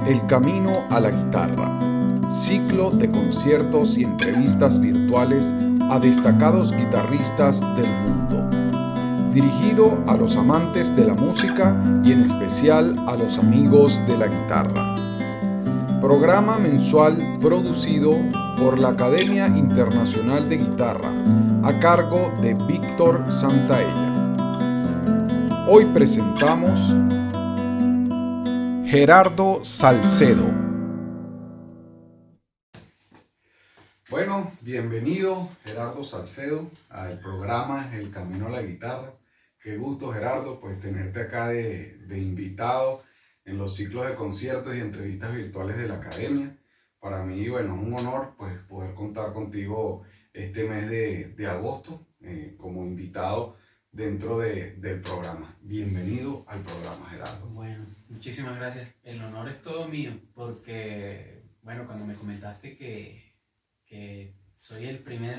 El camino a la guitarra. Ciclo de conciertos y entrevistas virtuales a destacados guitarristas del mundo. Dirigido a los amantes de la música y en especial a los amigos de la guitarra. Programa mensual producido por la Academia Internacional de Guitarra a cargo de Víctor Santaella. Hoy presentamos Gerardo Salcedo. Bueno, bienvenido Gerardo Salcedo al programa El Camino a la Guitarra. Qué gusto, Gerardo, pues tenerte acá de invitado en los ciclos de conciertos y entrevistas virtuales de la Academia. Para mí, bueno, es un honor pues poder contar contigo este mes de agosto como invitado dentro del programa. Bienvenido al programa, Gerardo. Bueno, muchísimas gracias. El honor es todo mío porque, bueno, cuando me comentaste que soy el primer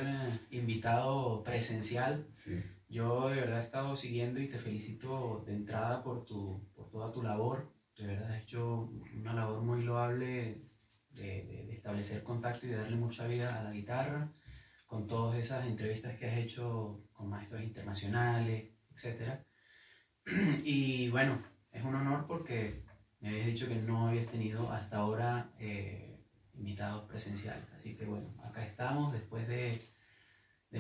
invitado presencial, Sí. yo de verdad he estado siguiendo y te felicito de entrada por toda tu labor. De verdad has hecho una labor muy loable de establecer contacto y de darle mucha vida a la guitarra, con todas esas entrevistas que has hecho con maestros internacionales, etc. Y bueno, es un honor porque me habías dicho que no habías tenido hasta ahora invitados presenciales. Así que bueno, acá estamos después de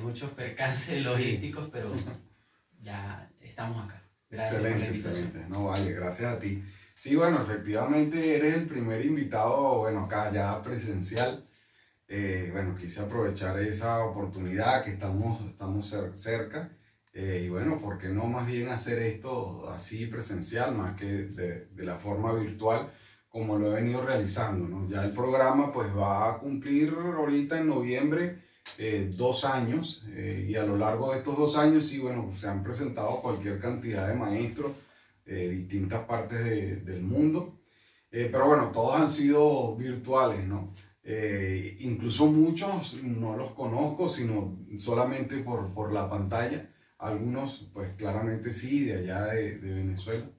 muchos percances logísticos, pero ya estamos acá. Gracias por la invitación. Excelente. No, vale, gracias a ti. Sí, bueno, efectivamente eres el primer invitado, bueno, acá ya presencial. Bueno, quise aprovechar esa oportunidad que estamos cerca. Y bueno, ¿por qué no más bien hacer esto así presencial, más que de la forma virtual, como lo he venido realizando, ¿no? Ya el programa pues va a cumplir ahorita en noviembre 2 años, y a lo largo de estos 2 años, sí, bueno, se han presentado cualquier cantidad de maestros de distintas partes del mundo. Pero bueno, todos han sido virtuales, ¿no? Incluso muchos no los conozco, sino solamente por la pantalla. Algunos, pues claramente sí, de allá de Venezuela.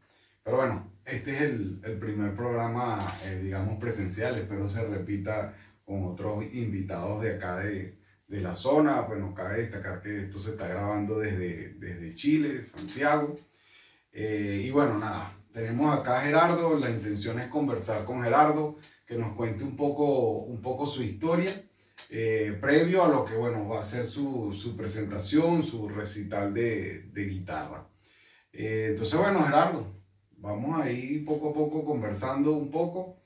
Pero bueno, este es el primer programa, digamos, presencial. Espero se repita con otros invitados de acá de la zona. Bueno, cabe destacar que esto se está grabando desde Chile, Santiago. Y bueno, nada, tenemos acá a Gerardo. La intención es conversar con Gerardo, que nos cuente un poco su historia, previo a lo que, bueno, va a ser su presentación, su recital de guitarra. Entonces, bueno, Gerardo, vamos a ir poco a poco conversando un poco.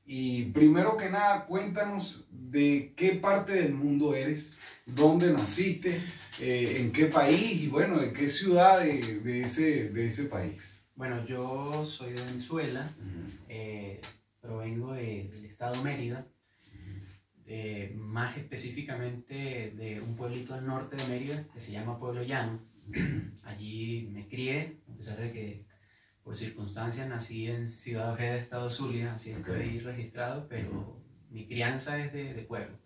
Y primero que nada, cuéntanos de qué parte del mundo eres, dónde naciste, en qué país y bueno, de qué ciudad de ese país. Bueno, yo soy de Venezuela, provengo del estado Mérida, más específicamente de un pueblito al norte de Mérida que se llama Pueblo Llano. Allí me crié, a pesar de que por circunstancias nací en Ciudad Ojeda, estado Zulia, así estoy registrado, pero mi crianza es de pueblo.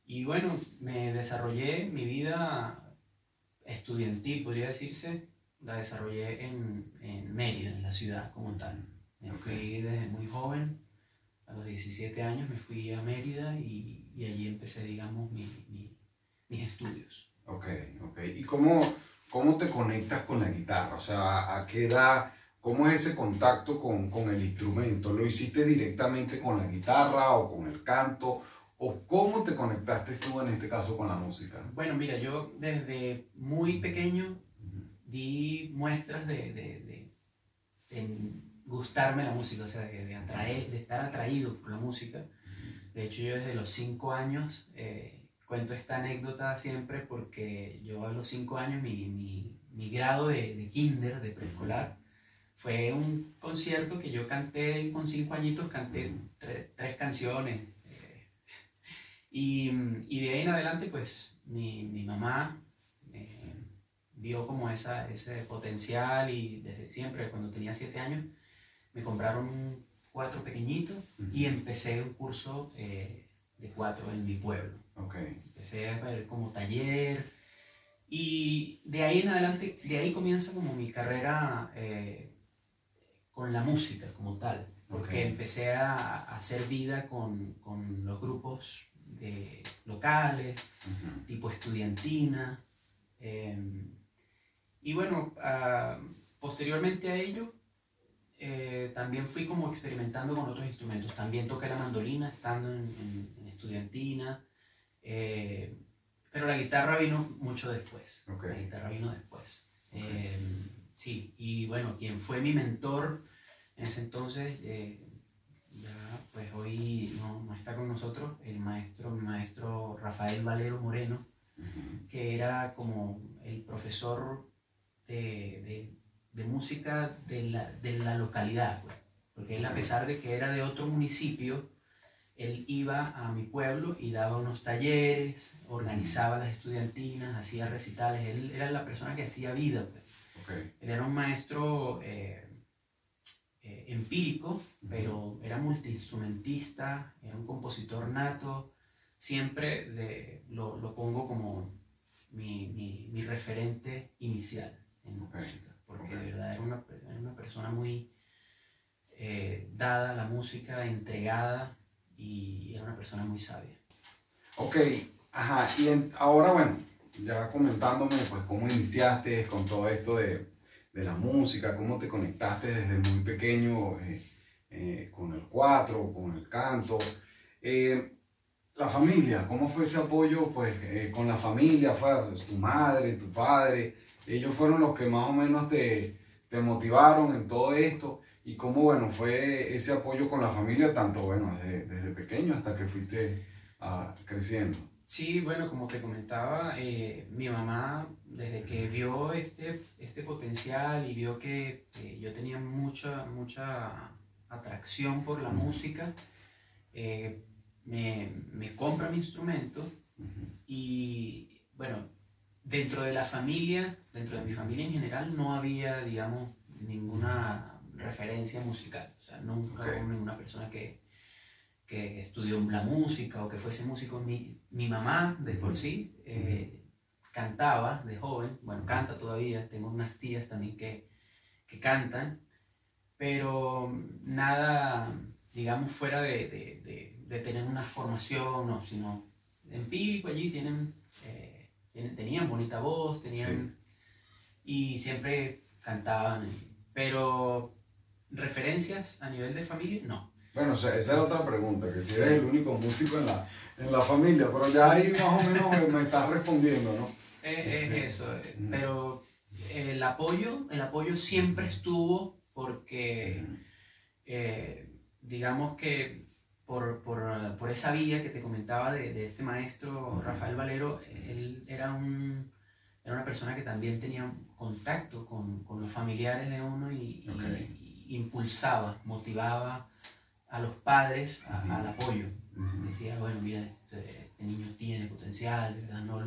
Y bueno, me desarrollé mi vida estudiantil, podría decirse, la desarrollé en Mérida, en la ciudad como tal. Me fui desde muy joven, a los 17 años me fui a Mérida y allí empecé, digamos, mis estudios. Ok. ¿Y cómo te conectas con la guitarra? O sea, ¿a qué edad? ¿Cómo es ese contacto con el instrumento? ¿Lo hiciste directamente con la guitarra o con el canto? ¿O cómo te conectaste tú en este caso con la música? Bueno, mira, yo desde muy pequeño di muestras de gustarme la música, o sea, de estar atraído por la música. De hecho, yo desde los 5 años, cuento esta anécdota siempre porque yo a los 5 años, mi grado de kinder, de preescolar, fue un concierto que yo canté con 5 añitos, canté 3 canciones. Y de ahí en adelante, pues, mi mamá vio como ese potencial y desde siempre, cuando tenía 7 años, me compraron un 4 pequeñito y empecé un curso de 4 en mi pueblo. Empecé a ver como taller y de ahí en adelante, de ahí comienza como mi carrera con la música como tal, porque Ok. empecé a hacer vida con los grupos locales, tipo estudiantina. Y bueno, posteriormente a ello, también fui como experimentando con otros instrumentos. También toqué la mandolina estando en estudiantina, pero la guitarra vino mucho después. Ok. La guitarra vino después. Ok. Sí, y bueno, quien fue mi mentor en ese entonces, ya pues hoy no está con nosotros, mi maestro Rafael Valero Moreno, que era como el profesor de música de la localidad, pues. Porque él, a pesar de que era de otro municipio, él iba a mi pueblo y daba unos talleres, organizaba las estudiantinas, hacía recitales. Él era la persona que hacía vida, pues. Okay. Él era un maestro empírico, pero era multiinstrumentista, era un compositor nato. Siempre lo pongo como mi referente inicial en música, porque de verdad era una persona muy dada a la música, entregada, y era una persona muy sabia. Ok, ajá, y ahora bueno, ya comentándome pues cómo iniciaste con todo esto de la música, cómo te conectaste desde muy pequeño con el cuatro, con el canto. La familia, ¿cómo fue ese apoyo pues con la familia? ¿Fue tu madre, tu padre? Ellos fueron los que más o menos te motivaron en todo esto. ¿Y cómo, bueno, fue ese apoyo con la familia, tanto, bueno, desde pequeño hasta que fuiste creciendo? Sí, bueno, como te comentaba, mi mamá, desde que vio este potencial y vio que yo tenía mucha atracción por la música, me compra mi instrumento. Y bueno, dentro de mi familia en general, no había, digamos, ninguna referencia musical. O sea, nunca hubo ninguna persona que estudió la música o que fuese músico. Mi mamá, de por sí, cantaba de joven. Bueno, canta todavía. Tengo unas tías también que cantan, pero nada, digamos, fuera de tener una formación, no, sino empírico. Allí tenían bonita voz, y siempre cantaban, pero referencias a nivel de familia, no. Bueno, o sea, esa era otra pregunta, que si eres el único músico en la familia, pero ya ahí más o menos me estás respondiendo, ¿no? Es eso, pero el apoyo siempre estuvo, porque digamos que por esa vía que te comentaba de este maestro Rafael Valero, él era una persona que también tenía contacto con los familiares de uno y impulsaba, motivaba a los padres al apoyo. Decía, bueno, mira, este niño tiene potencial, de verdad, no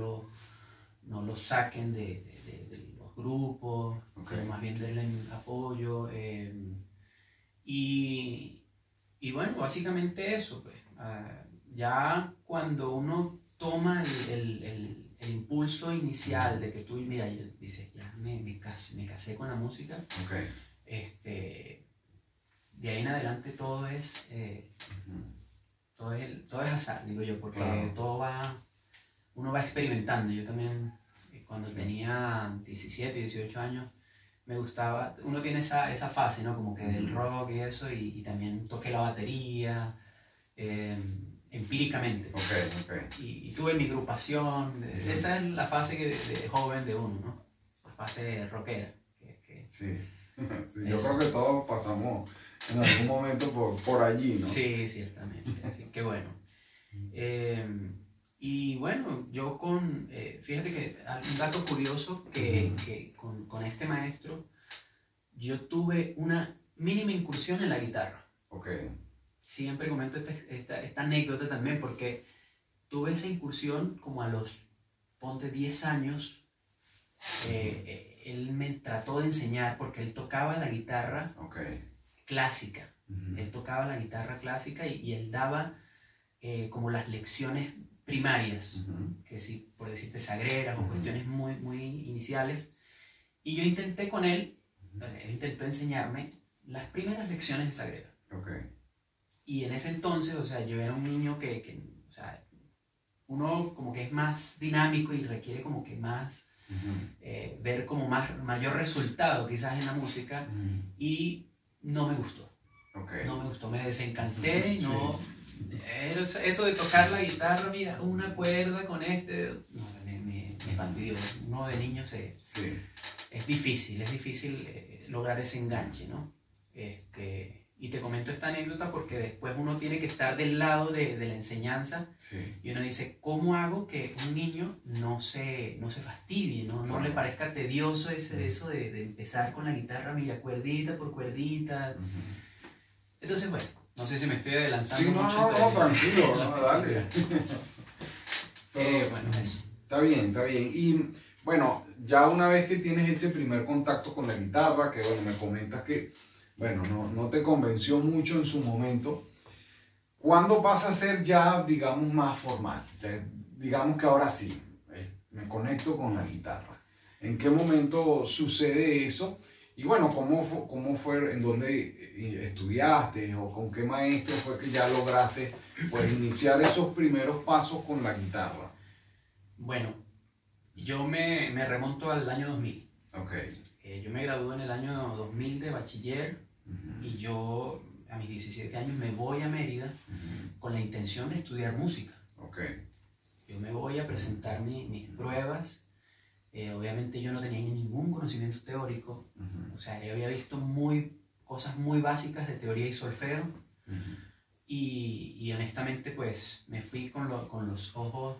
lo saquen de los grupos, pero más bien denle apoyo. Y bueno, básicamente eso, pues. Ya cuando uno toma el impulso inicial de que tú, mira, dices, ya me casé con la música, de ahí en adelante todo es azar, digo yo, porque uno va experimentando. Yo también, cuando tenía 17, 18 años, me gustaba, uno tiene esa fase, ¿no? Como que del rock y eso, y también toqué la batería, empíricamente. Y tuve mi agrupación. Esa es la fase de joven de uno, ¿no? La fase rockera. Sí, yo creo que todos pasamos en algún momento por allí, ¿no? Sí, ciertamente. Así que bueno. Y bueno, yo fíjate que un dato curioso, que con este maestro, yo tuve una mínima incursión en la guitarra. Siempre comento esta anécdota también, porque tuve esa incursión como a los, ponte, 10 años. Él me trató de enseñar, porque él tocaba la guitarra clásica. Él tocaba la guitarra clásica y él daba como las lecciones primarias, que sí, por decirte, sagreras o cuestiones muy iniciales. Y yo intenté con él, él intentó enseñarme, las primeras lecciones de Sagrera. Okay. Y en ese entonces, o sea, yo era un niño o sea, uno como que es más dinámico y requiere como que más, ver como mayor resultado quizás en la música, y no me gustó. Okay. No me gustó, me desencanté, y no... Eso de tocar la guitarra, mira, una cuerda con no, me fastidió. Uno de niño es difícil lograr ese enganche, ¿no? Y te comento esta anécdota porque después uno tiene que estar del lado de la enseñanza, y uno dice, ¿cómo hago que un niño no se fastidie, no le parezca tedioso eso de empezar con la guitarra, mira, cuerdita por cuerdita? Entonces, bueno, no sé si me estoy adelantando mucho. No, tranquilo, no, dale. Bueno, eso. Está bien. Y bueno, ya una vez que tienes ese primer contacto con la guitarra, que bueno, me comentas que bueno, no te convenció mucho en su momento, ¿cuándo pasa a ser ya, digamos, más formal? Digamos que ahora sí, me conecto con la guitarra. ¿En qué momento sucede eso? Y bueno, ¿cómo fue, en dónde estudiaste o con qué maestro fue que ya lograste pues iniciar esos primeros pasos con la guitarra? Bueno, yo me remonto al año 2000. Okay. Yo me gradué en el año 2000 de bachiller, y yo a mis 17 años me voy a Mérida con la intención de estudiar música. Okay. Yo me voy a presentar mis pruebas. Obviamente yo no tenía ningún conocimiento teórico, o sea, yo había visto cosas muy básicas de teoría y solfeo, y honestamente pues me fui con los ojos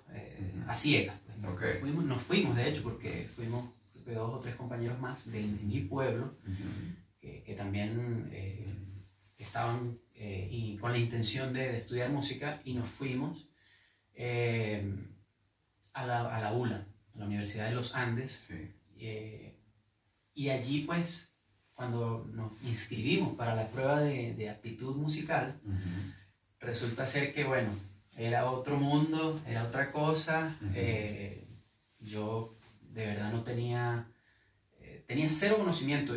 a ciegas. Pues. Okay. Nos fuimos de hecho, porque fuimos 2 o 3 compañeros más de mi pueblo, que también estaban con la intención de estudiar música, y nos fuimos a la ULA, a la Universidad de los Andes. Y allí pues, cuando nos inscribimos para la prueba de aptitud musical, resulta ser que bueno, era otro mundo, era otra cosa. Yo de verdad no tenía cero conocimiento.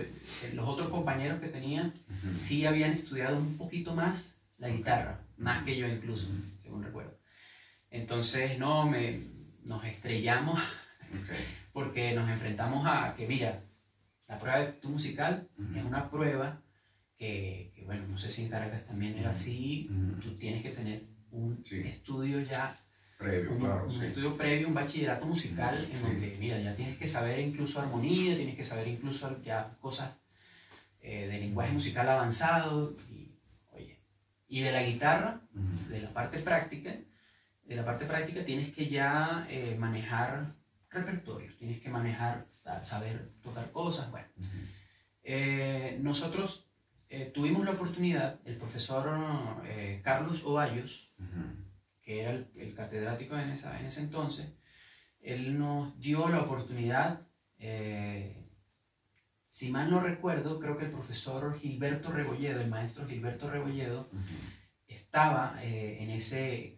Los otros compañeros que tenía sí habían estudiado un poquito más la guitarra, más que yo incluso, según recuerdo. Entonces nos estrellamos porque nos enfrentamos a que, mira, la prueba de aptitud musical es una prueba que, bueno, no sé si en Caracas también era así. Tú tienes que tener un estudio ya previo, un estudio previo, un bachillerato musical, en donde, mira, ya tienes que saber incluso armonía, tienes que saber incluso ya cosas de lenguaje musical avanzado, y de la guitarra, de la parte práctica tienes que ya manejar repertorios, tienes que saber tocar cosas. Bueno, nosotros tuvimos la oportunidad, el profesor Carlos Ovallos, que era el catedrático en ese entonces, él nos dio la oportunidad, si mal no recuerdo, creo que el profesor Gilberto Rebolledo, el maestro Gilberto Rebolledo, estaba en ese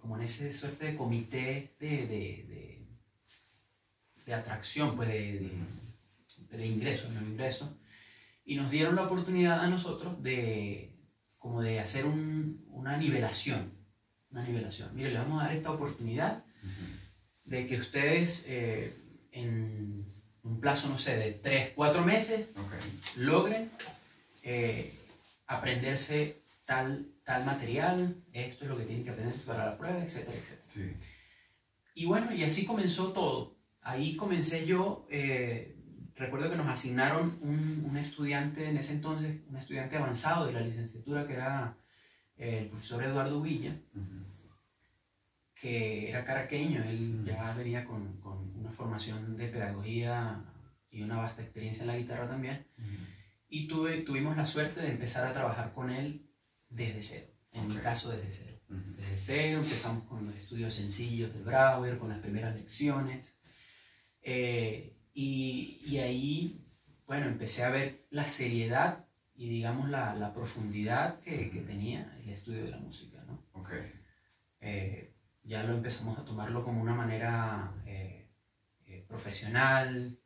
suerte de comité de atracción, pues de ingreso, y nos dieron la oportunidad a nosotros de hacer una nivelación. Mire, les vamos a dar esta oportunidad de que ustedes en un plazo, no sé, de 3-4 meses logren aprenderse tal material, esto es lo que tienen que aprenderse para la prueba, etcétera, etcétera. Y bueno, y así comenzó todo. Ahí comencé yo. Recuerdo que nos asignaron un estudiante en ese entonces, un estudiante avanzado de la licenciatura, que era el profesor Eduardo Villa, que era caraqueño. Él ya venía con una formación de pedagogía y una vasta experiencia en la guitarra también. Y tuvimos la suerte de empezar a trabajar con él desde cero. En mi caso, desde cero. Desde cero empezamos con los estudios sencillos de Brauer, con las primeras lecciones. Y ahí, bueno, empecé a ver la seriedad y, digamos, la profundidad que tenía el estudio de la música, ¿no? Ya lo empezamos a tomarlo como una manera profesional.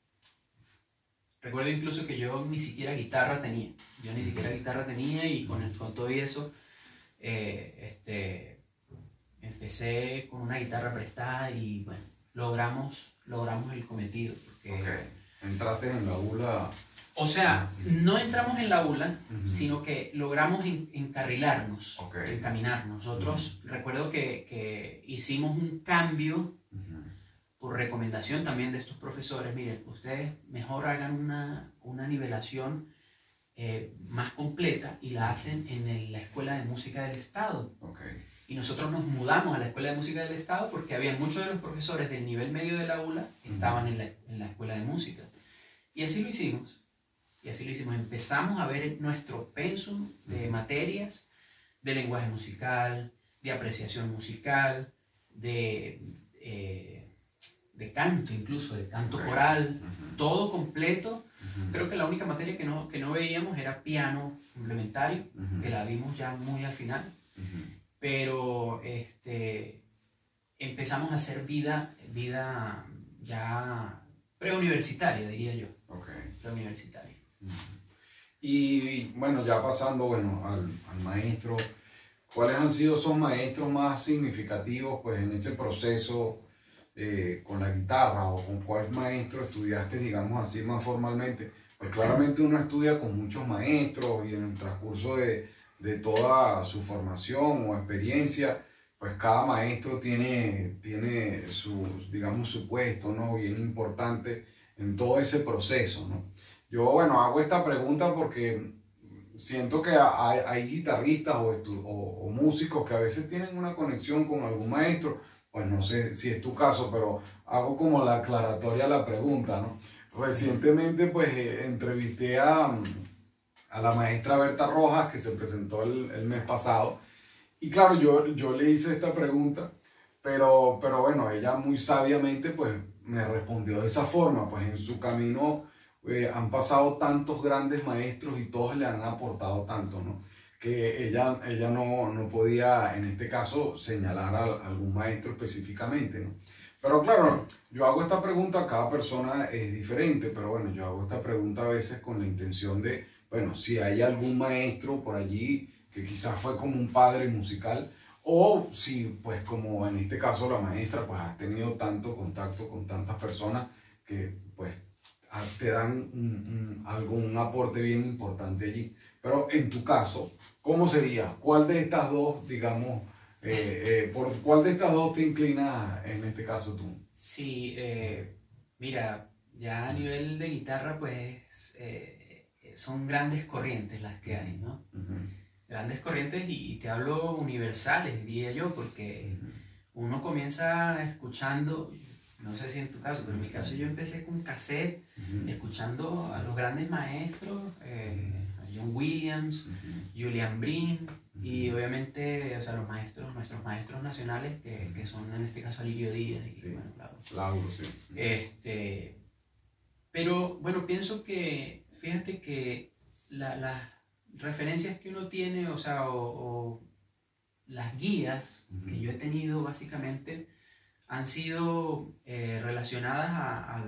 recuerdo incluso que yo ni siquiera guitarra tenía. Yo ni siquiera guitarra tenía y con todo y eso, empecé con una guitarra prestada y bueno, logramos el cometido. Porque, okay. Entraste en la ULA. O sea, no entramos en la ULA, sino que logramos encarrilarnos, okay. encaminar. Nosotros, recuerdo que hicimos un cambio por recomendación también de estos profesores. Miren, ustedes mejor hagan una nivelación más completa y la hacen en la Escuela de Música del Estado. Okay. Y nosotros nos mudamos a la Escuela de Música del Estado porque había muchos de los profesores del nivel medio de la ULA que estaban en la Escuela de Música. Y así lo hicimos. Empezamos a ver nuestro pensum de materias, de lenguaje musical, de apreciación musical, de canto incluso, de canto coral, todo completo. Creo que la única materia que no veíamos era piano complementario, que la vimos ya muy al final. Pero empezamos a hacer vida ya preuniversitaria, diría yo. Okay. Preuniversitaria. Y bueno, ya pasando al maestro, ¿cuáles han sido esos maestros más significativos pues, en ese proceso con la guitarra, o con cuál maestro estudiaste, digamos así, más formalmente? Pues claramente uno estudia con muchos maestros y en el transcurso de toda su formación o experiencia, pues cada maestro tiene digamos, su puesto, ¿no? Bien importante en todo ese proceso, ¿no? Yo, hago esta pregunta porque siento que hay guitarristas o músicos que a veces tienen una conexión con algún maestro. Pues no sé si es tu caso, pero hago como la aclaratoria a la pregunta, ¿no? Recientemente, pues, entrevisté a la maestra Berta Rojas, que se presentó el mes pasado. Y claro, yo le hice esta pregunta, pero bueno, ella muy sabiamente, pues, me respondió de esa forma. Pues en su camino han pasado tantos grandes maestros y todos le han aportado tanto, ¿no? Que ella no podía, en este caso, señalar a algún maestro específicamente, ¿no? Pero claro, yo hago esta pregunta, cada persona es diferente, pero bueno, yo hago esta pregunta a veces con la intención de, bueno, si hay algún maestro por allí que quizás fue como un padre musical, o si, pues como en este caso la maestra, pues has tenido tanto contacto con tantas personas que, pues, te dan un aporte bien importante allí. Pero en tu caso, ¿cómo sería? ¿Cuál de estas dos, digamos, por cuál de estas dos te inclinas en este caso tú? Sí, mira, ya a nivel de guitarra, pues son grandes corrientes las que hay, ¿no? Grandes corrientes y te hablo universales, diría yo, porque uno comienza escuchando, no sé si en tu caso, pero en mi caso yo empecé con cassette, escuchando a los grandes maestros, John Williams, Julian Brin, y obviamente, o sea, nuestros maestros nacionales, que son en este caso Alirio Díaz y sí. bueno, Lauro, sí. Pero bueno, pienso que, fíjate que las referencias que uno tiene, o sea, o las guías que yo he tenido básicamente han sido relacionadas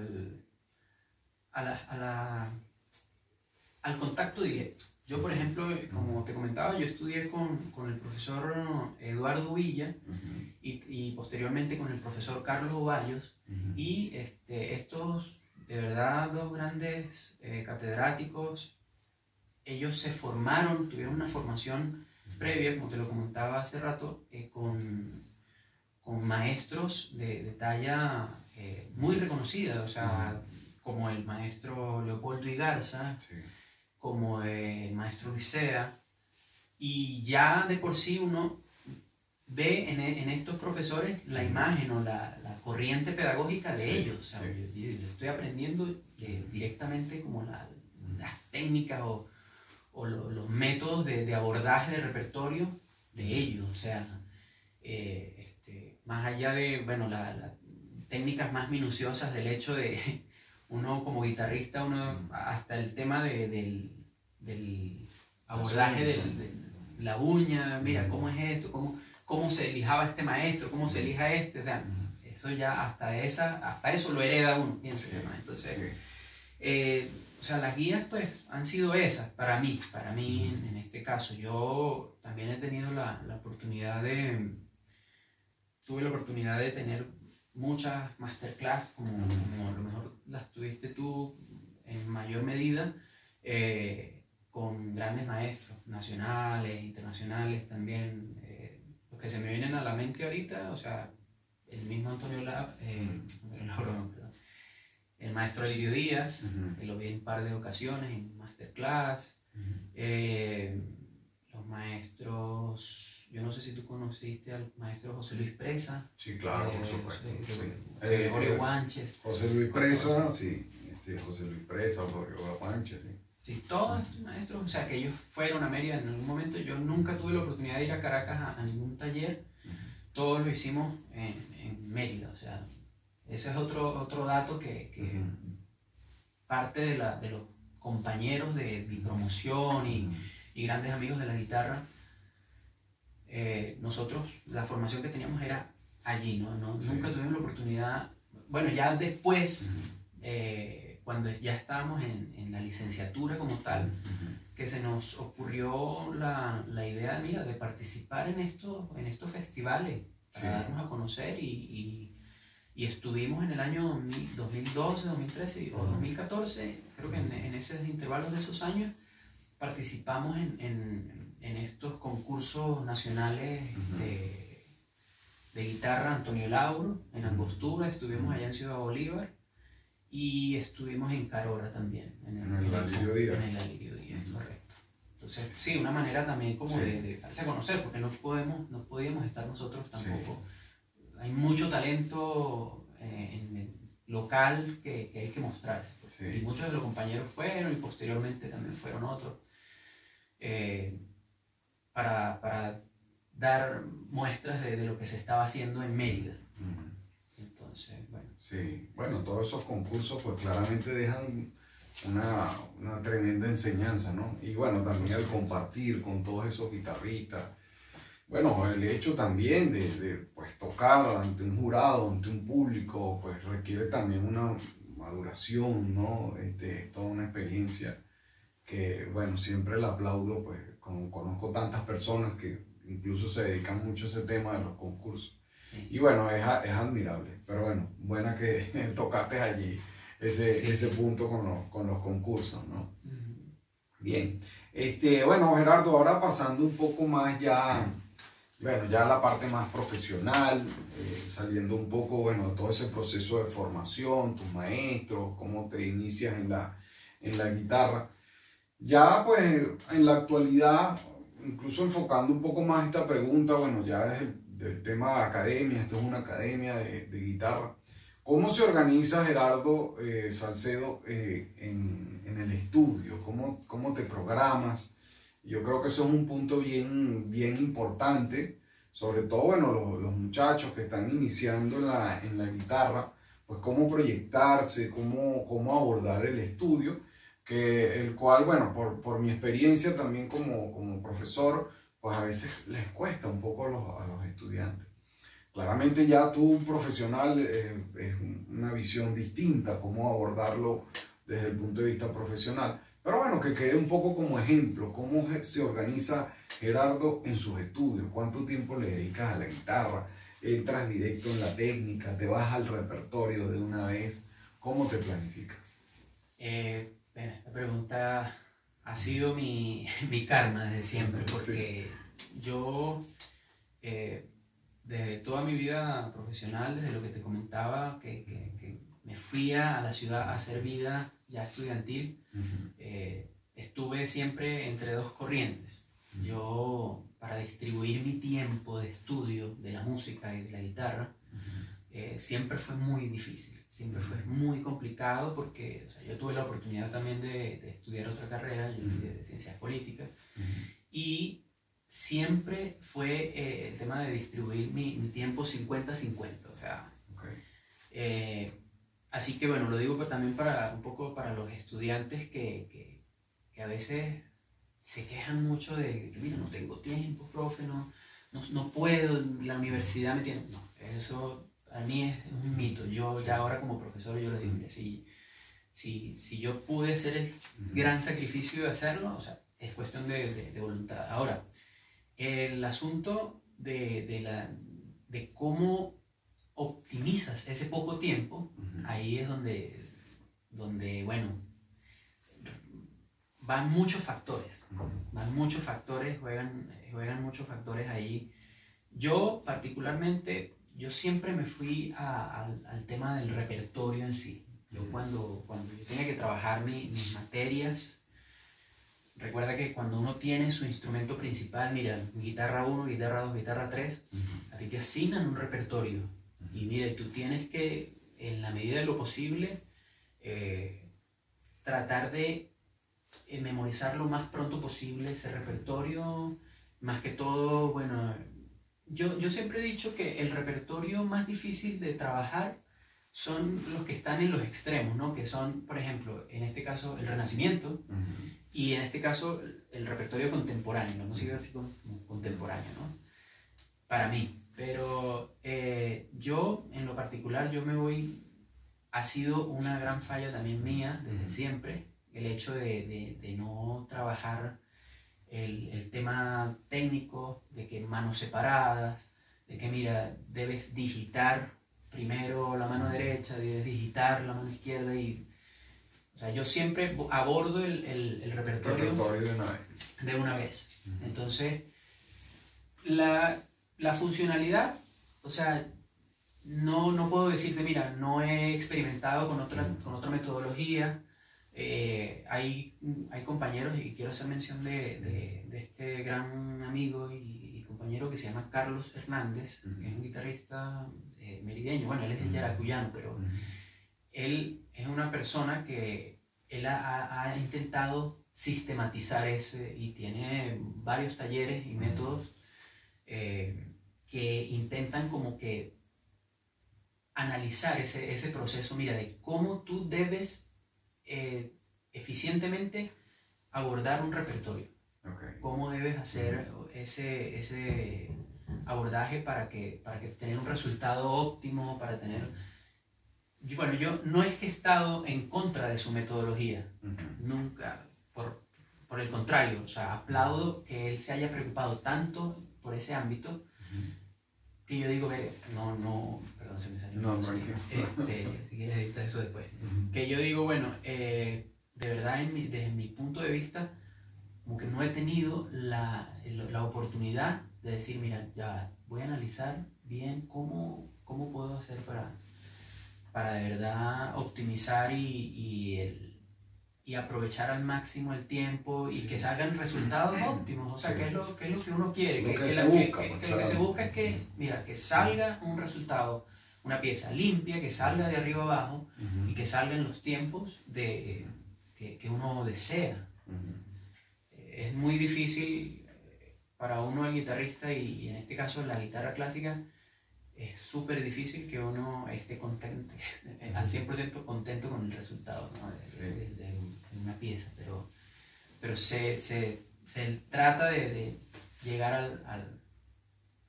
al contacto directo. Yo, por ejemplo, como te comentaba, yo estudié con el profesor Eduardo Villa y posteriormente con el profesor Carlos Ovallos, y estos, de verdad, dos grandes catedráticos, ellos se formaron, tuvieron una formación previa, como te lo comentaba hace rato, con maestros de talla muy reconocida, o sea, como el maestro Leopoldo Igarza, como el maestro Luisea, y ya de por sí uno ve en estos profesores la imagen o la corriente pedagógica de ellos. O sea, yo estoy aprendiendo directamente como las técnicas o los métodos de abordaje de repertorio de ellos. O sea, más allá de, bueno, las técnicas más minuciosas del hecho de uno como guitarrista, hasta el tema del abordaje de la uña, mira, ¿cómo es esto? ¿Cómo se elijaba este maestro? ¿Cómo se elija este? O sea, eso ya hasta eso lo hereda uno, pienso yo, ¿no? Entonces, o sea, las guías pues han sido esas, para mí en este caso. Yo también he tenido la oportunidad tuve la oportunidad de tener muchas masterclass, como a lo mejor las tuviste tú en mayor medida, con grandes maestros nacionales, internacionales también. Los que se me vienen a la mente ahorita, o sea, el mismo Antonio Lauro, no, perdón. El maestro Alirio Díaz, que lo vi en un par de ocasiones en masterclass. Los maestros, yo no sé si tú conociste al maestro José Luis Presa. Sí, claro, por supuesto. Gregorio Guanches. José Luis Presa, sí. José Luis Presa, Gregorio Guanches, sí. Sí, todos estos maestros, o sea, que ellos fueron a Mérida en algún momento. Yo nunca tuve la oportunidad de ir a Caracas a ningún taller. Todos lo hicimos en Mérida, o sea, eso es otro dato que parte de los compañeros de mi promoción y grandes amigos de la guitarra. Nosotros, la formación que teníamos era allí, ¿no? Sí. Nunca tuvimos la oportunidad, bueno, ya después, cuando ya estábamos en la licenciatura como tal, que se nos ocurrió la idea, mira, de participar en estos festivales para darnos a conocer y estuvimos en el año 2012, 2013 o 2014, creo que en esos intervalos de esos años participamos en estos concursos nacionales de guitarra Antonio Lauro, en Angostura, estuvimos allá en Ciudad Bolívar y estuvimos en Carora también, en el Alirio Díaz, correcto. Entonces, sí, una manera también como de darse a conocer, porque no podíamos estar nosotros tampoco. Hay mucho talento en el local que hay que mostrarse. Pues. Y muchos de los compañeros fueron y posteriormente también fueron otros. Para dar muestras de lo que se estaba haciendo en Mérida. Entonces, bueno. Sí, bueno, todos esos concursos pues claramente dejan una tremenda enseñanza, ¿no? Y bueno, también el compartir con todos esos guitarristas. Bueno, el hecho también de pues, tocar ante un jurado, ante un público, pues requiere también una maduración, ¿no? Toda una experiencia que, bueno, siempre la aplaudo, pues conozco tantas personas que incluso se dedican mucho a ese tema de los concursos. Y bueno, es admirable, pero bueno, buena que tocaste allí ese punto con los concursos, ¿no? Bien, bueno, Gerardo, ahora pasando un poco más ya, bueno, ya la parte más profesional, saliendo un poco, bueno, de todo ese proceso de formación, tus maestros, cómo te inicias en la guitarra. Ya pues en la actualidad, incluso enfocando un poco más esta pregunta, bueno, ya desde el tema de academia, esto es una academia de guitarra. ¿Cómo se organiza, Gerardo Salcedo, en el estudio? ¿Cómo te programas? Yo creo que eso es un punto bien importante, sobre todo, bueno, los muchachos que están iniciando en la guitarra, pues cómo proyectarse, cómo abordar el estudio, el cual, bueno, por mi experiencia también como profesor, pues a veces les cuesta un poco a los estudiantes. Claramente ya tú, profesional, es una visión distinta, cómo abordarlo desde el punto de vista profesional. Pero bueno, que quede un poco como ejemplo, cómo se organiza Gerardo en sus estudios, cuánto tiempo le dedicas a la guitarra, entras directo en la técnica, te vas al repertorio de una vez, ¿cómo te planificas? La pregunta ha sido mi karma desde siempre, porque yo, desde toda mi vida profesional, desde lo que te comentaba, que me fui a la ciudad a hacer vida ya estudiantil, estuve siempre entre dos corrientes. Yo, para distribuir mi tiempo de estudio de la música y de la guitarra, siempre fue muy difícil. Siempre fue muy complicado porque, o sea, yo tuve la oportunidad también de estudiar otra carrera, yo estudié de ciencias políticas, y siempre fue el tema de distribuir mi tiempo 50-50, o sea, así que bueno, lo digo también un poco para los estudiantes que a veces se quejan mucho de que, mira, no tengo tiempo, profe, no puedo, la universidad me tiene... No, eso... Para mí es un mito. Yo ya ahora como profesor yo les digo, mira, si si yo pude hacer el gran sacrificio de hacerlo, o sea, es cuestión de voluntad. Ahora, el asunto de cómo optimizas ese poco tiempo, ahí es donde, bueno, van muchos factores, juegan muchos factores ahí. Yo particularmente, yo siempre me fui al tema del repertorio en sí. Yo cuando yo tenía que trabajar mis materias, recuerda que cuando uno tiene su instrumento principal, mira, guitarra 1, guitarra 2, guitarra 3, a ti te asignan un repertorio. Y mira, tú tienes que, en la medida de lo posible, tratar de memorizar lo más pronto posible ese repertorio. Más que todo, bueno, yo siempre he dicho que el repertorio más difícil de trabajar son los que están en los extremos, ¿no? Que son, por ejemplo, en este caso, el Renacimiento, y en este caso, el repertorio contemporáneo, la música así como contemporánea, ¿no? Para mí. Pero yo, en lo particular, ha sido una gran falla también mía, desde siempre, el hecho de no trabajar el tema técnico, de que manos separadas, de que, mira, debes digitar primero la mano derecha, debes digitar la mano izquierda o sea, yo siempre abordo el repertorio de una vez. Entonces, la funcionalidad, o sea, no puedo decirte, mira, no he experimentado con otra metodología. Hay compañeros, y quiero hacer mención de este gran amigo y compañero que se llama Carlos Hernández, que es un guitarrista merideño. Bueno, él es de Yaracuyano, pero él es una persona que él ha intentado sistematizar y tiene varios talleres y métodos que intentan como que analizar ese proceso, mira, de cómo tú debes eficientemente abordar un repertorio. Cómo debes hacer ese abordaje para que tener un resultado óptimo, para tener... Bueno, yo no es que he estado en contra de su metodología, nunca, por el contrario, o sea, aplaudo que él se haya preocupado tanto por ese ámbito, que yo digo, perdón, se me salió. No, tranquilo. Si quieres editar eso después. Que yo digo, bueno, de verdad, desde mi punto de vista, como que no he tenido la oportunidad de decir, mira, ya voy a analizar bien cómo puedo hacer para de verdad optimizar y aprovechar al máximo el tiempo y que salgan resultados óptimos. O sea, ¿qué es lo que uno quiere? Lo que se busca es que, mira, que salga un resultado, una pieza limpia, que salga de arriba abajo y que salgan los tiempos que uno desea. Es muy difícil para uno, el guitarrista, y en este caso la guitarra clásica, es súper difícil que uno esté contento, al 100% contento con el resultado, ¿no? de una pieza, pero se trata de llegar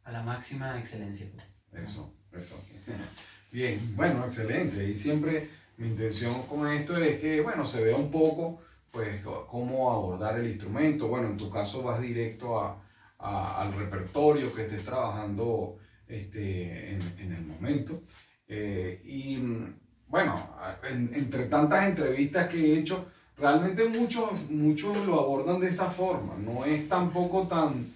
a la máxima excelencia. Eso. Bien, bueno, excelente. Y siempre mi intención con esto es que, bueno, se vea un poco, pues, cómo abordar el instrumento. Bueno, en tu caso vas directo al repertorio que estés trabajando en el momento. Y bueno, entre tantas entrevistas que he hecho, realmente muchos lo abordan de esa forma. No es tampoco tan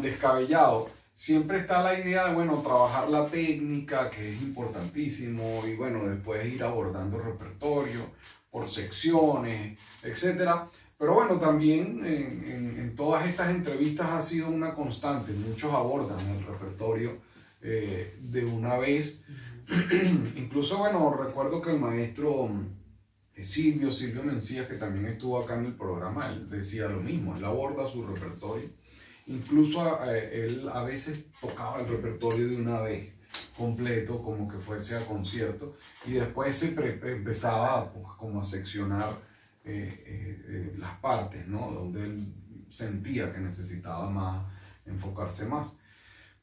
descabellado. Siempre está la idea de, bueno, trabajar la técnica, que es importantísimo, y bueno, después ir abordando el repertorio por secciones, etcétera. Pero bueno, también en todas estas entrevistas ha sido una constante. Muchos abordan el repertorio de una vez. Incluso, bueno, recuerdo que el maestro Silvio Mencías, que también estuvo acá en el programa, él decía lo mismo, él aborda su repertorio. Incluso él a veces tocaba el repertorio de una vez, completo, como que fuese a concierto, y después empezaba pues, como a seccionar las partes, ¿no? Donde él sentía que necesitaba enfocarse más.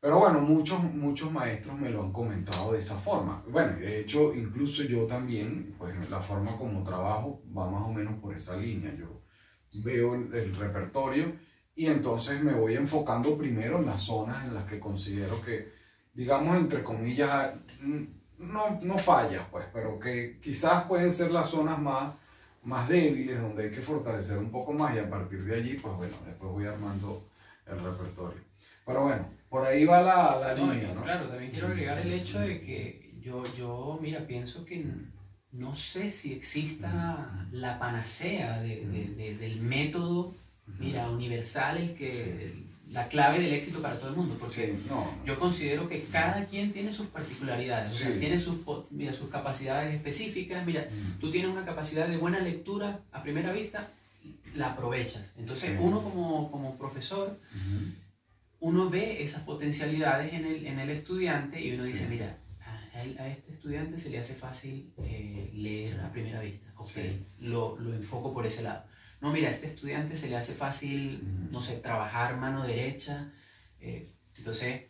Pero bueno, muchos maestros me lo han comentado de esa forma. Bueno, de hecho, incluso yo también, pues la forma como trabajo va más o menos por esa línea. Yo veo el repertorio y entonces me voy enfocando primero en las zonas en las que considero que, digamos, entre comillas, no fallas, pues, pero que quizás pueden ser las zonas más débiles, donde hay que fortalecer un poco más y a partir de allí, pues bueno, después voy armando el repertorio. Pero bueno, por ahí va la línea, ¿no? Claro, también quiero agregar el hecho de que mira, pienso que no sé si exista la panacea del método, mira, universal, la clave del éxito para todo el mundo, porque Sí, no. yo considero que cada quien tiene sus particularidades, Sí. o sea, tiene sus capacidades específicas. Mira, tú tienes una capacidad de buena lectura a primera vista, la aprovechas. Entonces, Sí. uno como profesor, uno ve esas potencialidades en el estudiante y uno dice, mira, a este estudiante se le hace fácil leer a primera vista. Ok, lo enfoco por ese lado. No, mira, a este estudiante se le hace fácil, no sé, trabajar mano derecha. Entonces,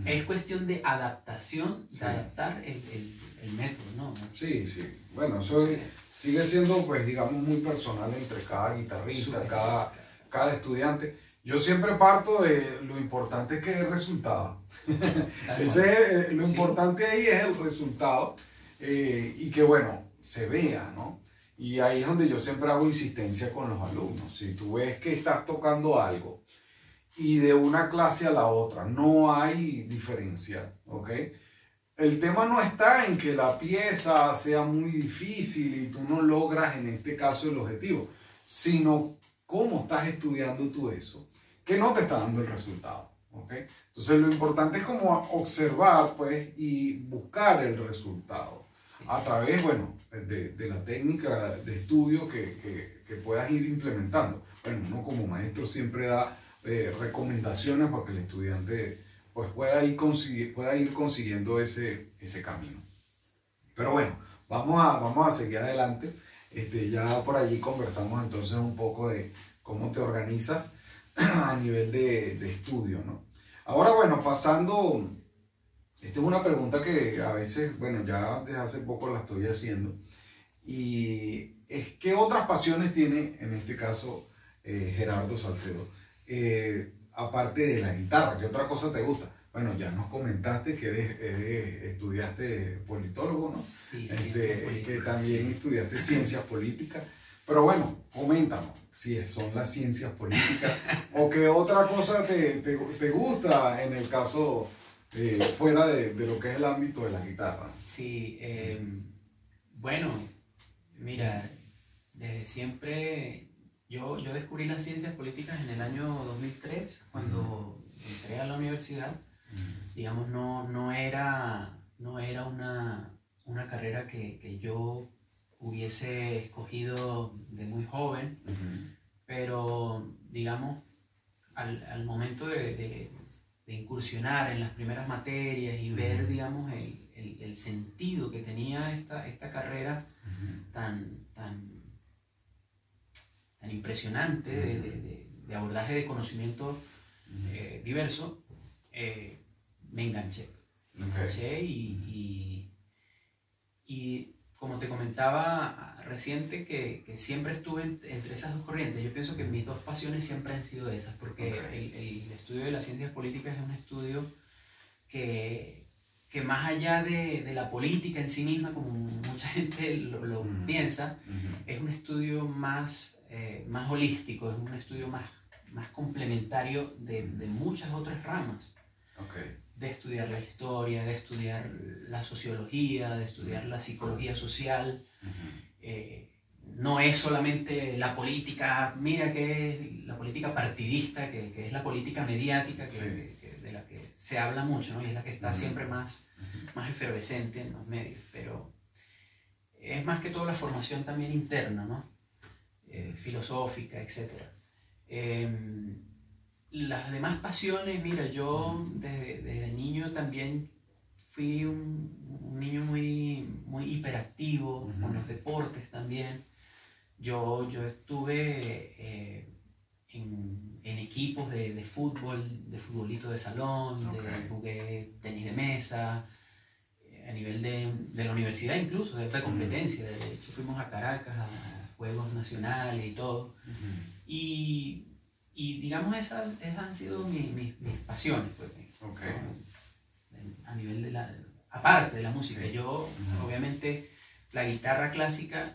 es cuestión de adaptación, de adaptar el método, ¿no? Sí, sí. Bueno, eso sigue siendo, pues, digamos, muy personal entre cada guitarrista, cada estudiante. Yo siempre parto de lo importante que es el resultado. Lo importante ahí es el resultado y que, bueno, se vea, ¿no? Y ahí es donde yo siempre hago insistencia con los alumnos. Si tú ves que estás tocando algo y de una clase a la otra no hay diferencia, ¿ok? El tema no está en que la pieza sea muy difícil y tú no logras en este caso el objetivo, sino cómo estás estudiando tú eso, que no te está dando el resultado, ¿ok? Entonces lo importante es como observar, pues, y buscar el resultado a través, bueno, de la técnica de estudio que puedas ir implementando. Bueno, uno como maestro siempre da recomendaciones para que el estudiante pues pueda ir consiguiendo ese camino. Pero bueno, vamos a seguir adelante. Ya por allí conversamos entonces un poco de cómo te organizas a nivel de estudio, ¿no? Ahora, bueno, pasando, esta es una pregunta que a veces, bueno, ya desde hace poco la estoy haciendo, y es ¿qué otras pasiones tiene, en este caso, Gerardo Salcedo? Aparte de la guitarra, ¿qué otra cosa te gusta? Bueno, ya nos comentaste que estudiaste politólogo, ¿no? Sí, que también estudiaste ciencias políticas. Pero bueno, coméntanos si son las ciencias políticas o qué otra cosa te gusta en el caso fuera de lo que es el ámbito de la guitarra. Sí, bueno, mira, desde siempre yo descubrí las ciencias políticas en el año 2003, cuando entré a la universidad. Digamos, no era una carrera que yo hubiese escogido de muy joven, pero digamos, al momento de incursionar en las primeras materias y ver, digamos, el sentido que tenía esta carrera tan impresionante de abordaje de conocimiento diverso, me enganché. Y como te comentaba reciente, que siempre estuve entre esas dos corrientes. Yo pienso que mis dos pasiones siempre han sido esas, porque el estudio de las ciencias políticas es un estudio que más allá de la política en sí misma, como mucha gente lo piensa, es un estudio más holístico, es un estudio más complementario de muchas otras ramas. De estudiar la historia, de estudiar la sociología, de estudiar la psicología social. No es solamente la política, mira que es la política partidista, que es la política mediática de la que se habla mucho, ¿no? Y es la que está siempre más efervescente en los medios, pero es más que todo la formación también interna, ¿no? Filosófica, etc. Las demás pasiones, mira, yo desde niño también fui un niño muy hiperactivo, con los deportes también. Yo estuve en equipos de fútbol, de futbolito de salón, jugué tenis de mesa, a nivel de la universidad incluso, de esta competencia. De hecho fuimos a Caracas a juegos nacionales y todo. Y digamos esas han sido mis pasiones, pues, a nivel de aparte de la música. Yo obviamente la guitarra clásica,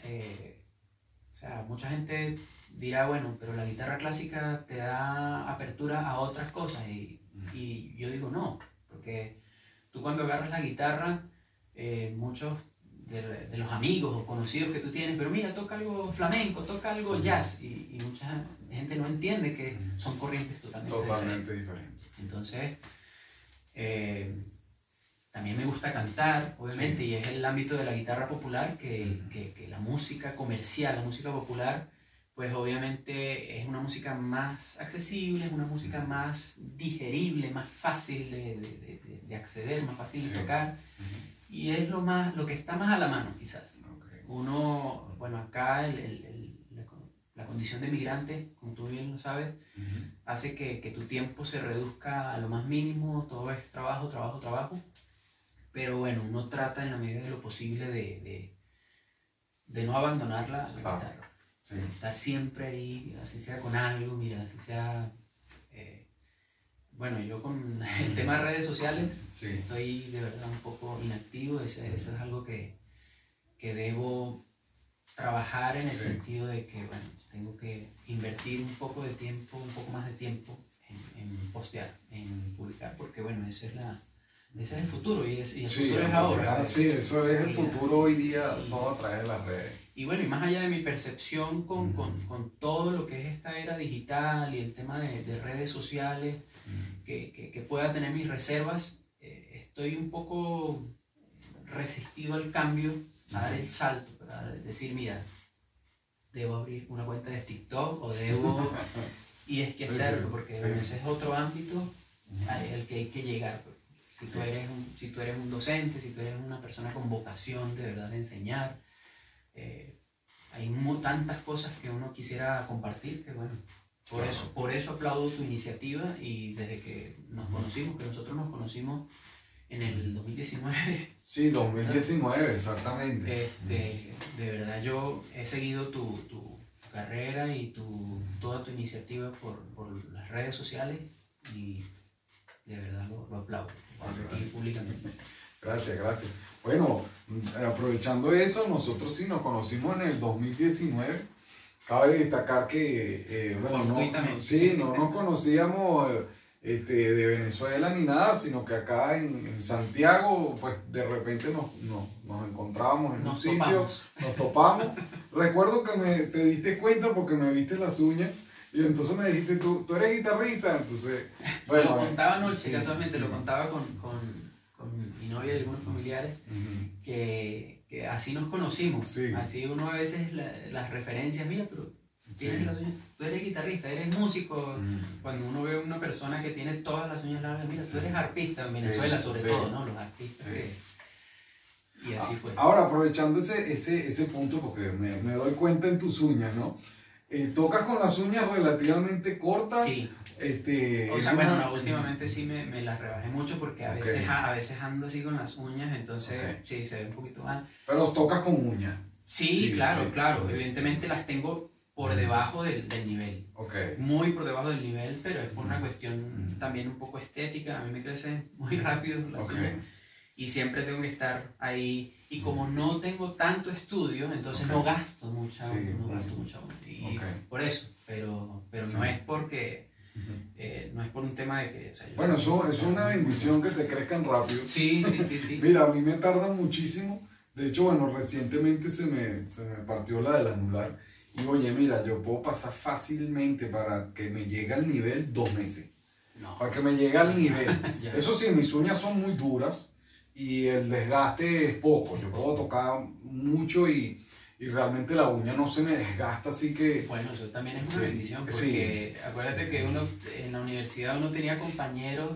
o sea, mucha gente dirá, bueno, pero la guitarra clásica te da apertura a otras cosas, y yo digo no, porque tú cuando agarras la guitarra, muchos de los amigos o conocidos que tú tienes, pero mira, toca algo flamenco, toca algo jazz, y mucha gente no entiende que son corrientes totalmente diferentes. Entonces, también me gusta cantar, obviamente, y es el ámbito de la guitarra popular que la música comercial, la música popular, pues obviamente es una música más accesible, es una música más digerible, más fácil de acceder, más fácil de tocar, y es lo que está más a la mano, quizás. Uno, bueno, acá la condición de migrante, como tú bien lo sabes, hace que tu tiempo se reduzca a lo más mínimo, todo es trabajo, trabajo, trabajo. Pero bueno, uno trata en la medida de lo posible de no abandonar la guitarra. De estar siempre ahí, así sea con algo, mira, así sea... bueno, yo con el tema de redes sociales estoy de verdad un poco inactivo. Eso es algo que debo trabajar, en el sentido de que, bueno, tengo que invertir un poco de tiempo, un poco más de tiempo en postear, en publicar, porque bueno, ese es el futuro, y el futuro es ahora. Sí, eso es el futuro hoy día, todo a través de las redes. Y bueno, y más allá de mi percepción con todo lo que es esta era digital y el tema de redes sociales, que pueda tener mis reservas, estoy un poco resistido al cambio, a dar el salto, para decir, mira, debo abrir una cuenta de TikTok o debo... y es que hacerlo, porque bueno, ese es otro ámbito al que hay que llegar. Si tú eres un docente, si tú eres una persona con vocación de verdad de enseñar, hay tantas cosas que uno quisiera compartir, que bueno, por eso aplaudo tu iniciativa. Y desde que nosotros nos conocimos en el 2019. Sí, 2019, exactamente. De verdad yo he seguido tu carrera y toda tu iniciativa por las redes sociales, y de verdad lo aplaudo. Aquí públicamente. Gracias. Bueno, aprovechando eso, nosotros sí nos conocimos en el 2019. Cabe destacar que, bueno, no nos conocíamos de Venezuela ni nada, sino que acá en Santiago, pues de repente nos encontrábamos en un sitio, nos topamos. Recuerdo que te diste cuenta porque me viste las uñas. Y entonces me dijiste, tú eres guitarrista, entonces... Bueno, lo contaba anoche, casualmente, lo contaba con mi novia y algunos familiares, que así nos conocimos. Así uno a veces las referencias, mira, pero tienes las uñas, tú eres guitarrista, eres músico. Cuando uno ve a una persona que tiene todas las uñas largas, mira, tú eres arpista, en Venezuela sobre todo, ¿no? Los artistas y así fue. Ahora, aprovechando ese punto, porque me doy cuenta en tus uñas, ¿no? ¿Tocas con las uñas relativamente cortas? Sí. O sea, bueno, no, últimamente sí me las rebajé mucho, porque a veces ando así con las uñas, entonces sí, se ve un poquito mal. ¿Pero tocas con uñas? Sí, claro. Evidentemente las tengo por debajo del nivel. Muy por debajo del nivel, pero es por una cuestión también un poco estética. A mí me crecen muy rápido las uñas, y siempre tengo que estar ahí. Y como no tengo tanto estudio, entonces no gasto mucha uña. Y por eso, pero no es porque... no es por un tema de que... O sea, bueno, eso es una bendición que te crezcan rápido. Sí. Mira, a mí me tarda muchísimo. De hecho, bueno, recientemente se me partió la del anular. Y oye, mira, yo puedo pasar fácilmente para que me llegue al nivel 2 meses. Para que me llegue al nivel. Eso sí, mis uñas son muy duras y el desgaste es poco. Yo puedo tocar mucho y realmente la uña no se me desgasta, así que... Bueno, eso también es una bendición, porque acuérdate que uno en la universidad uno tenía compañeros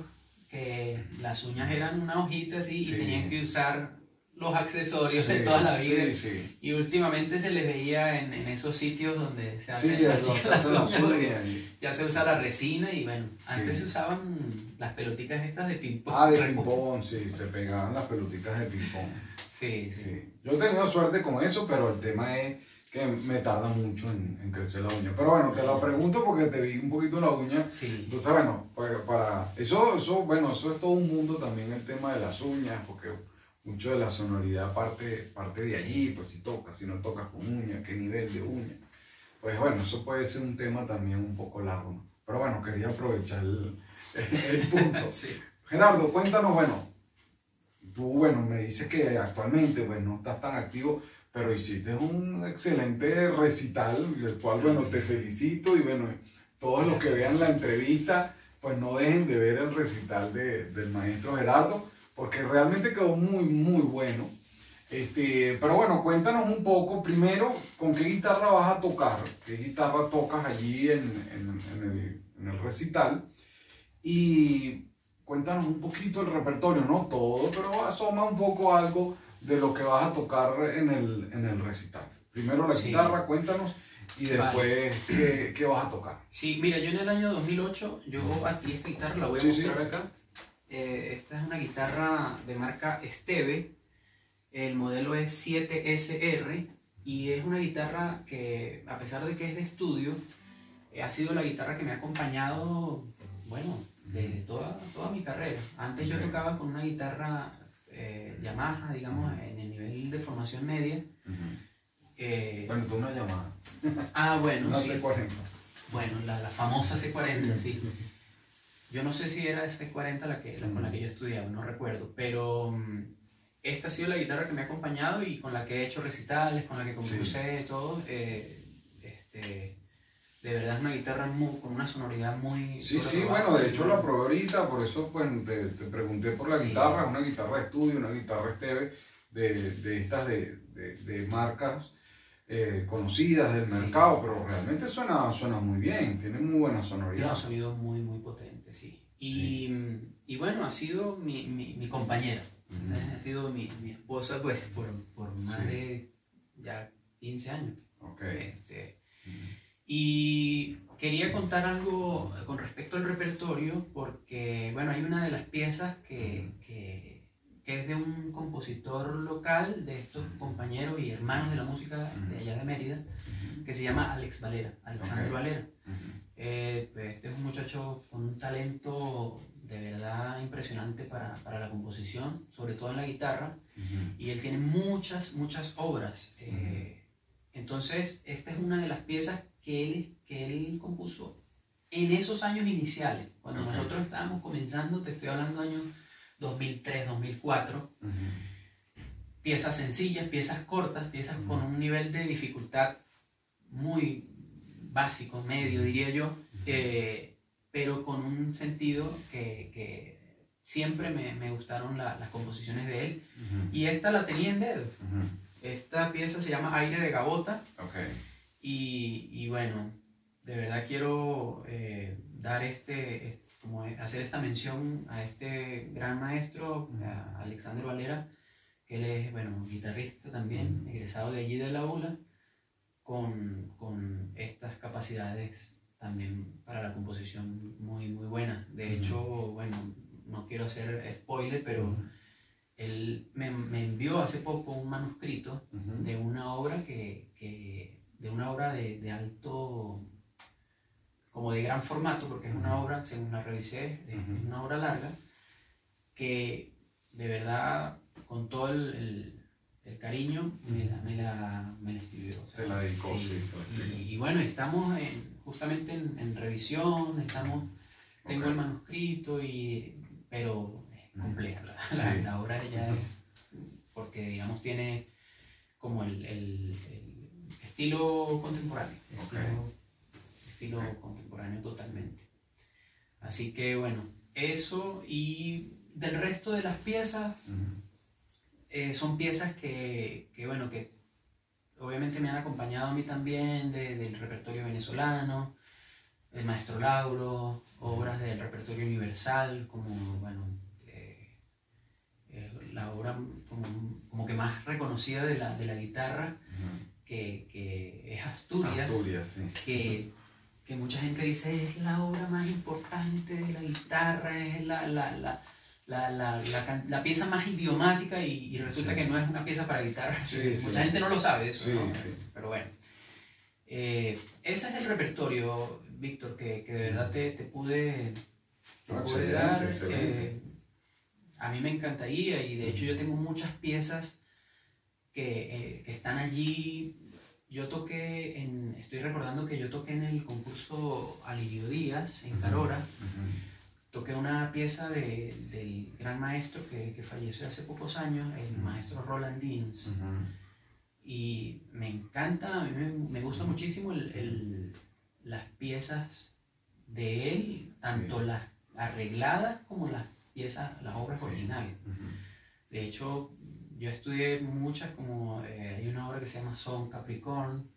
que las uñas eran una hojita así, y tenían que usar los accesorios Sí, de toda la vida. sí, sí. Y últimamente se les veía en esos sitios donde se hacen Sí, las uñas, porque y- ya se usa la resina y bueno, antes Sí. se usaban las pelotitas estas de ping-pong. Ah, de ping-pong, sí, se pegaban las pelotitas de ping-pong. Sí, sí. Sí. Yo he tenido suerte con eso, pero el tema es que me tarda mucho en crecer la uña. Pero bueno, te lo pregunto porque te vi un poquito la uña. Sí. Entonces, bueno, para bueno, eso es todo un mundo también el tema de las uñas, porque mucho de la sonoridad parte de allí, pues si tocas, si no tocas con uña, qué nivel de uña. Pues bueno, eso puede ser un tema también un poco largo, ¿no? Pero bueno, quería aprovechar el punto. Sí. Gerardo, cuéntanos, bueno, tú, bueno, me dices que actualmente, pues, no estás tan activo, pero hiciste un excelente recital, el cual, bueno, te felicito y, bueno, todos los que vean la entrevista, pues, no dejen de ver el recital del maestro Gerardo, porque realmente quedó muy, muy bueno. Pero bueno, cuéntanos un poco, primero, ¿con qué guitarra vas a tocar? ¿Qué guitarra tocas allí en el recital? Y cuéntanos un poquito el repertorio, no todo, pero asoma un poco algo de lo que vas a tocar en el recital. Primero la Sí. guitarra, cuéntanos, y después Vale. qué vas a tocar. Sí, mira, yo en el año 2008, yo adquirí esta guitarra, la voy a Sí, mostrar sí. acá. Esta es una guitarra de marca Steve, el modelo es 7SR y es una guitarra que, a pesar de que es de estudio, ha sido la guitarra que me ha acompañado, bueno, desde toda mi carrera. Antes yo Ok. tocaba con una guitarra Yamaha, digamos, en el nivel de formación media. Bueno, tú una llamada. Bueno, Una sí. C40. Bueno, la famosa C40, sí. Yo no sé si era C40 con la que yo estudiaba, no recuerdo, pero esta ha sido la guitarra que me ha acompañado y con la que he hecho recitales, con la que compuse todo. De verdad es una guitarra con una sonoridad muy... Sí, sí, bueno, de hecho la probé ahorita, por eso pues, te pregunté por la guitarra, una guitarra de estudio, una guitarra Steve de estas de marcas conocidas del mercado, pero realmente suena muy bien, tiene muy buena sonoridad. Tiene un sonido muy, muy potente, sí. Y bueno, ha sido mi compañera, o sea, ha sido mi esposa pues por más de ya 15 años. Okay. Y quería contar algo con respecto al repertorio porque, bueno, hay una de las piezas que es de un compositor local, de estos compañeros y hermanos de la música de allá de Mérida, que se llama Alexander Valera. Pues este es un muchacho con un talento de verdad impresionante para la composición, sobre todo en la guitarra, y él tiene muchas obras. Entonces, esta es una de las piezas que él compuso en esos años iniciales, cuando nosotros estábamos comenzando, te estoy hablando de años 2003, 2004, piezas sencillas, piezas cortas, piezas con un nivel de dificultad muy básico, medio diría yo, pero con un sentido que siempre me gustaron las composiciones de él, y esta la tenía en dedo. Esta pieza se llama Aire de Gavota. Y bueno, de verdad quiero dar como hacer esta mención a este gran maestro, a Alexander Valera, que él es, bueno, guitarrista también, egresado de allí de la ULA, con estas capacidades también para la composición muy, muy buenas. De hecho, bueno, no quiero hacer spoiler, pero él me envió hace poco un manuscrito de una obra de una obra de alto, como de gran formato, porque es una obra, según la revisé, es una obra larga, que de verdad, con todo el cariño, me la escribió. O sea, te la dedicó, sí. Sí. Y bueno, estamos justamente en revisión, tengo el manuscrito, pero es compleja, la obra ya es, porque digamos tiene como el estilo contemporáneo, estilo contemporáneo totalmente. Así que bueno, eso, y del resto de las piezas, son piezas que bueno, que obviamente me han acompañado a mí también del repertorio venezolano, el maestro Lauro, obras del repertorio universal, como bueno, la obra como que más reconocida de la guitarra, que es Asturias, sí. que mucha gente dice es la obra más importante de la guitarra, es la pieza más idiomática, y resulta que no es una pieza para guitarra. Mucha gente no lo sabe eso, ¿no? Pero bueno, ese es el repertorio, Víctor, que de verdad te pude dar. Excelente. A mí me encantaría, y de hecho yo tengo muchas piezas que están allí. Estoy recordando que yo toqué en el concurso Alirio Díaz en Carora. Toqué una pieza del gran maestro que falleció hace pocos años, el maestro Roland Deans. Y me encanta, a mí me gusta muchísimo las piezas de él, tanto las arregladas como las obras originales. De hecho, yo estudié muchas, como hay una obra que se llama Son Capricorn,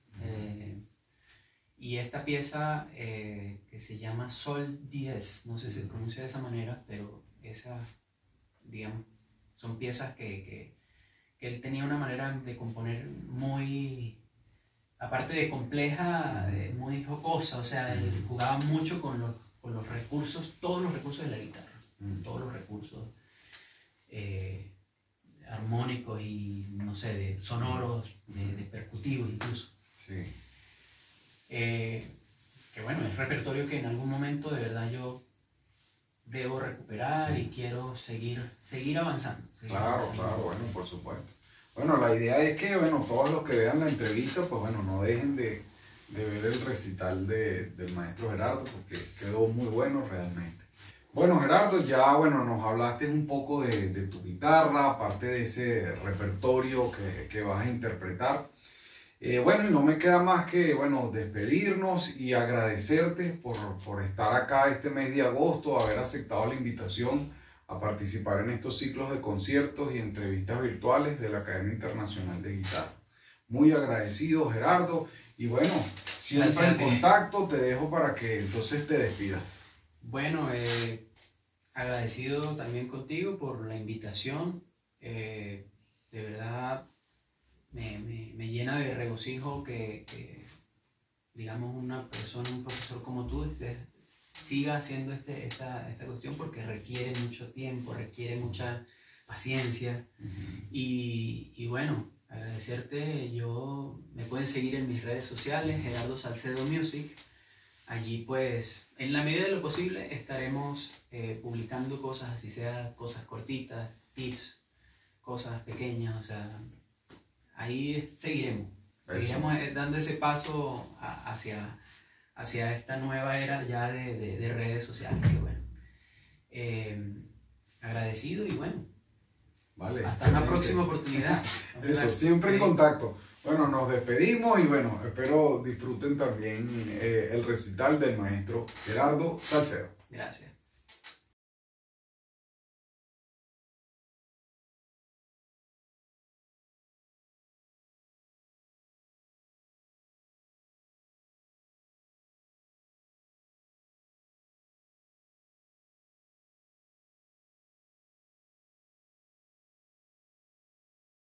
y esta pieza que se llama Sol 10, no sé si se pronuncia de esa manera, pero esas, digamos, son piezas que él tenía una manera de componer muy, aparte de compleja, muy jocosa. O sea, él jugaba mucho con los recursos, todos los recursos de la guitarra, todos los recursos armónicos y, no sé, de sonoros, de percutivos incluso. Sí. Que bueno, es repertorio que en algún momento de verdad yo debo recuperar, y quiero seguir avanzando. Claro, bueno, por supuesto. Bueno, la idea es que, bueno, todos los que vean la entrevista, pues bueno, no dejen de ver el recital del maestro Gerardo, porque quedó muy bueno realmente. Bueno, Gerardo, ya bueno, nos hablaste un poco de tu guitarra, aparte de ese repertorio que vas a interpretar. Bueno, y no me queda más que, bueno, despedirnos y agradecerte por estar acá este mes de agosto, haber aceptado la invitación a participar en estos ciclos de conciertos y entrevistas virtuales de la Academia Internacional de Guitarra. Muy agradecido, Gerardo, y bueno, siempre en contacto. Te dejo para que entonces te despidas. Bueno, agradecido también contigo por la invitación. De verdad me llena de regocijo que digamos, una persona, un profesor como tú, siga haciendo esta cuestión, porque requiere mucho tiempo, requiere mucha paciencia. Y bueno, agradecerte. Me pueden seguir en mis redes sociales, Gerardo Salcedo Music. Allí, pues, en la medida de lo posible estaremos publicando cosas, así sea cosas cortitas, tips, cosas pequeñas. O sea, ahí seguiremos dando ese paso hacia esta nueva era ya de redes sociales. Que bueno, agradecido, y bueno, vale, hasta una próxima oportunidad. Eso, siempre en contacto. Bueno, nos despedimos y bueno, espero disfruten también el recital del maestro Gerardo Salcedo. Gracias.